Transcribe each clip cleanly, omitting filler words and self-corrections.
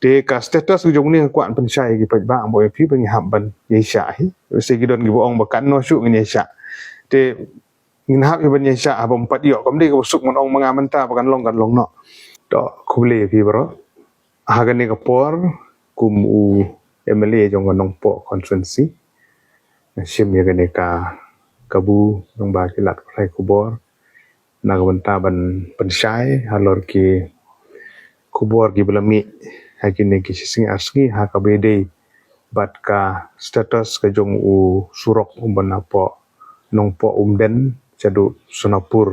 de ka status jong ni kwan pen sai gi pet ba boy pi bang hab ban ye sha hi se gi don gi bo ong ba kan no shu ngi sha de ngin hab ye ban ye sha abom pat yo kom de ko suk mon ong manga man ta ba kan long no to khule pi bro ha ga ni ka por kum u MLA jong nong po constituency sim ye ga ni ka kabu dong ba ki lat khai kubor na ga ban ta ban pen sai halor ki kubor gi belami hakini ki sing asngi ha ka bede bat ka status ka jong u surok umban apo nong po umden chadu sunapur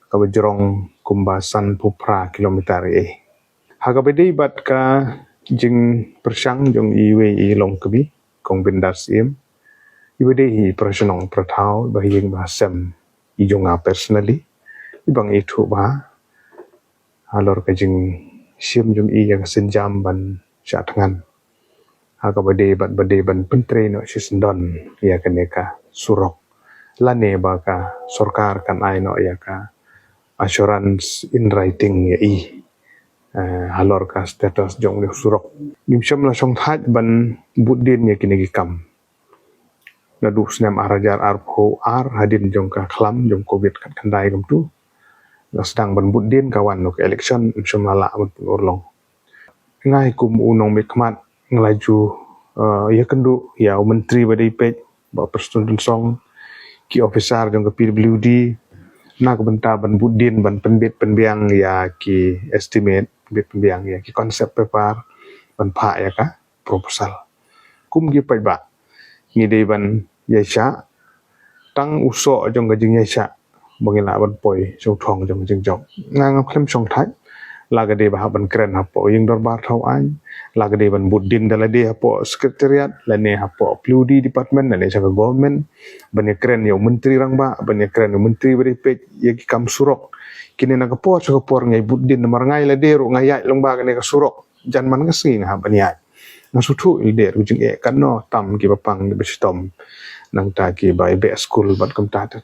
ka bejrong kumbasan pupra kilometer ha ka bede bat ka jing persang jong iwe I long kebi kong bindas im iwede hi personong prathau ba yeng ba sem I jonga personally ibang itu ba halor ka jing sim jong I yang senjam ban sya tangan ha ka bade ban pentre no sisendon ya kaneka surok lane ba ka sarkar kan ai no ya ka assurance in writing ya halor ka status jong le surok nim syam la song that ban budin ya kinegi kam na du snam arajar arpho hadin jong ka khlam jong covid kan kandai kam tu na sedang ban budin kawan no election syam lala ban urlong ngai kum unong mikmat ngelaju ya kendu ya menteri badai pej ba persatuan song ki officer jong ke PWD nak benta ban budin ban penbit penbiang ya ki estimate penbit penbiang ya ki konsep paper ban pha ya ka proposal kum gi pej ba ngide ban yesha tang uso jong ke jing yesha bangila ban poi chong thong jong jing jong ngang khlem chong thai lagade ba ban kren hapo yeng dorbar thau an lagade ban budin dalade hapo sekretariat lane hapo PWD department lane jaga government ban kren yo menteri rang ba ban kren yo menteri bari pej ye kam surok kini na kapor so kapor ngai budin mar ngai la deru ngai ya long ba ne ka surok jan man ngasing ha ban ya nasutu ide rujing kan no tam ki bapang de bestom nang ta ki bai be school ban kam ta te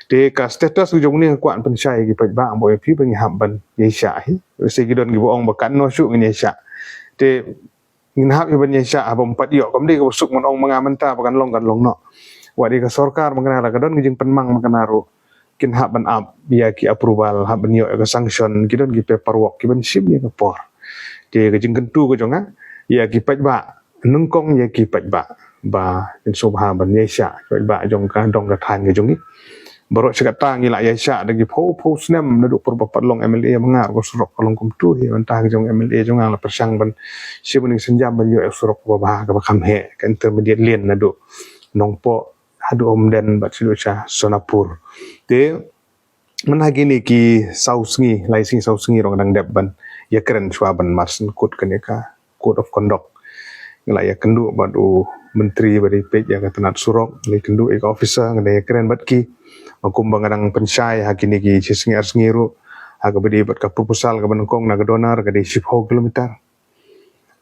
de ka status jong ni kwan pen sai ki pej ba boy pi ban hab ban ye sha hi se gi don gi bo ong ba kan no shu ngi sha de ngin hab ban ye sha abom pat yo kom de ko suk mon ong manga man ta ba kan long no wadi ka sarkar mangana la ka don gi jing penmang mangana ro kin hab ban up ya ki approval hab ban yo ka sanction ki don gi paperwork ki ban sim ye ka por de ga jing kentu ko jonga ya ki pej ba nungkong ya ki pej ba in subha ban ye sha pej ba jong ka dong ka than ge jong ni borok sekat tangi la ya sha de gi po snem na du por bapat long MLA mangar ko surok long kum tu hi ban tang jong MLA jong ala persang ban sibuning senjam ban yo surok ba ba ka kham he ka intermediate lien na du nong po hadu omden bat silu cha sonapur de managi ni ki sausngi laising sausngi rong dang dep ban ya keren chwa ban marsen kut kaneka code of conduct ngala ya kendu badu menteri bari pej ya katanat surok le kendu ek officer ngada ya keren bat ki makum bangadang pensai hakini ki sisngi arsngiru aga badi bat ka proposal ka banengkong na donor ka di 10 kilometer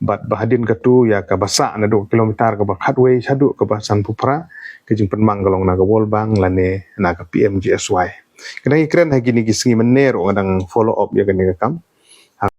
bat bahadin ka tu ya ka basa na 2 kilometer ka ba hatway sadu ka basan pupra ke jing penmang galong na ka wolbang lane na ka PMGSY kadang keren hakini ki singi menero ngadang follow up ya kan kam